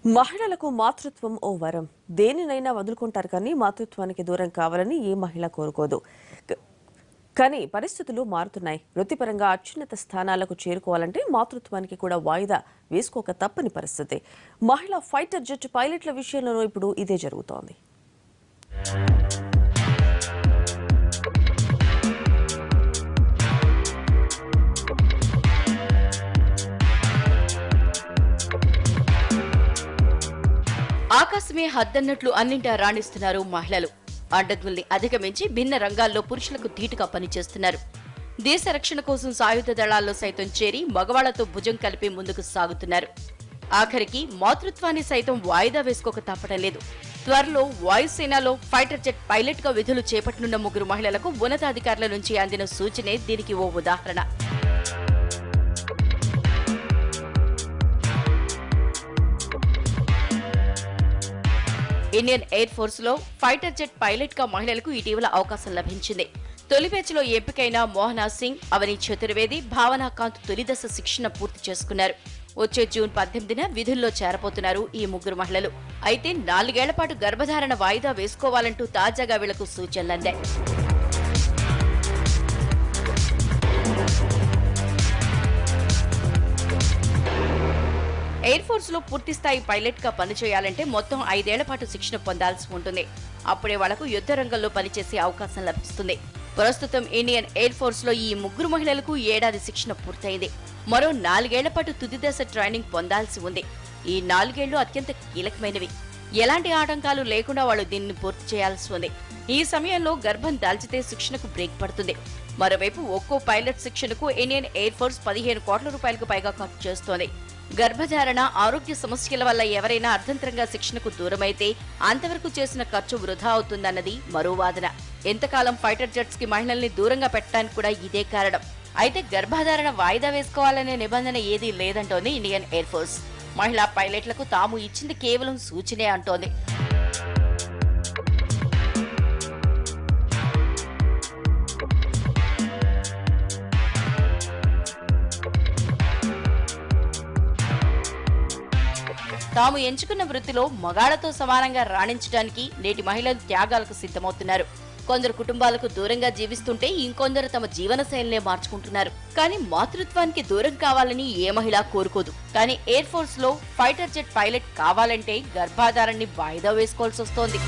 మహిళలకు మాతృత్వం ఓ వరం. దేనినైనా వదులుకుంటారు కానీ మాతృత్వానికి దూరం కావాలని ఏ మహిళ కోరుకోదు. క- కానీ పరిస్థితులు మారుతున్నాయి. వృత్తిపరంగా అత్యున్నత స్థానాలకు చేరుకోవాలంటే మాతృత్వానికి కూడా వాయిదా వేసుకోక తప్పని పరిస్థితి. మహిళా ఫైటర్ జెట్ పైలట్ల విషయంలోనూ ఇప్పుడు ఇదే జరుగుతోంది. ఆకాశమే హద్దన్నట్లు అన్నింటా రాణిస్తున్నారు మహిళలు. అడ్డంకుల్ని అధిగమించి భిన్న రంగాల్లో పురుషులకు ధీటుగా పనిచేస్తున్నారు. దేశ రక్షణ కోసం సాయుధ దళాల్లో సైతం చేరి మగవాళ్లతో భుజం కలిపి ముందుకు సాగుతున్నారు. ఆఖరికి మాతృత్వాన్ని సైతం వాయిదా వేసుకోక తప్పడం లేదు. త్వరలో వాయుసేనలో ఫైటర్ జెట్ పైలట్ గా విధులు చేపట్టనున్న 3 మహిళలకు ఉన్నతాధికారుల నుంచి అందిన సూచనే దీనికి ఓ ఉదాహరణ. ఇండియన్ ఎయిర్ ఫోర్స్ లో ఫైటర్ జెట్ పైలట్ గా మహిళలకు ఇటీవల అవకాశం లభించింది. తొలి బ్యాచ్లో ఎంపికైన మోహనా సింగ్, అవని చతుర్వేది, భావనా కాంత్ తొలిదశ శిక్షణ పూర్తి చేసుకున్నారు. వచ్చే జూన్ 18న విధుల్లో చేరబోతున్నారు ఈ 3 మహిళలు. అయితే 4 ఏళ్ల పాటు గర్భధారణ వాయిదా వేసుకోవాలంటూ తాజాగా వీళ్లకు సూచనలందాయి. ఎయిర్ ఫోర్స్ లో పూర్తి స్థాయి పైలట్ గా పనిచేయాలంటే మొత్తం 5 ఏళ్ల పాటు శిక్షణ పొందాల్సి ఉంటుంది. అప్పుడే వాళ్లకు యుద్ధ రంగంలో పనిచేసే అవకాశం లభిస్తుంది. ప్రస్తుతం ఇండియన్ ఎయిర్ ఫోర్స్ లో ఈ 3 మహిళలకు ఏడాది శిక్షణ పూర్తయింది. మరో 4 ఏళ్ల పాటు తుది దశ ట్రైనింగ్ పొందాల్సి ఉంది. ఈ 4 ఏళ్లు అత్యంత కీలకమైనవి. ఎలాంటి ఆటంకాలు లేకుండా వాళ్ళు దీన్ని పూర్తి చేయాల్సి ఉంది. ఈ సమయంలో గర్భం దాల్చితే శిక్షణకు బ్రేక్ పడుతుంది. మరోవైపు ఒక్కో పైలట్ శిక్షణకు ఇండియన్ ఎయిర్ ఫోర్స్ 15 కోట్ల రూపాయలకు పైగా ఖర్చు చేస్తోంది. గర్భధారణ, ఆరోగ్య సమస్యల వల్ల ఎవరైనా అర్ధంతరంగా శిక్షణకు దూరమైతే అంతవరకు చేసిన ఖర్చు వృధా అవుతుందన్నది మరో వాదన. ఎంతకాలం ఫైటర్ జెట్స్ కి మహిళల్ని దూరంగా పెట్టడానికి కూడా ఇదే కారణం. అయితే గర్భధారణ వాయిదా వేసుకోవాలనే నిబంధన ఏదీ లేదంటోంది ఇండియన్ ఎయిర్ ఫోర్స్. మహిళా పైలట్లకు తాము ఇచ్చింది కేవలం సూచనే అంటోంది. తాము ఎంచుకున్న వృత్తిలో మగాళ్లతో సమానంగా రాణించడానికి నేటి మహిళలు త్యాగాలకు సిద్ధమవుతున్నారు. కొందరు కుటుంబాలకు దూరంగా జీవిస్తుంటే ఇంకొందరు తమ జీవన శైలినే మార్చుకుంటున్నారు. కానీ మాతృత్వానికి దూరం కావాలని ఏ మహిళ కోరుకోదు. కానీ ఎయిర్ ఫోర్స్ లో ఫైటర్ జెట్ పైలట్ కావాలంటే గర్భాధారాన్ని వాయిదా వేసుకోవాల్సి వస్తోంది.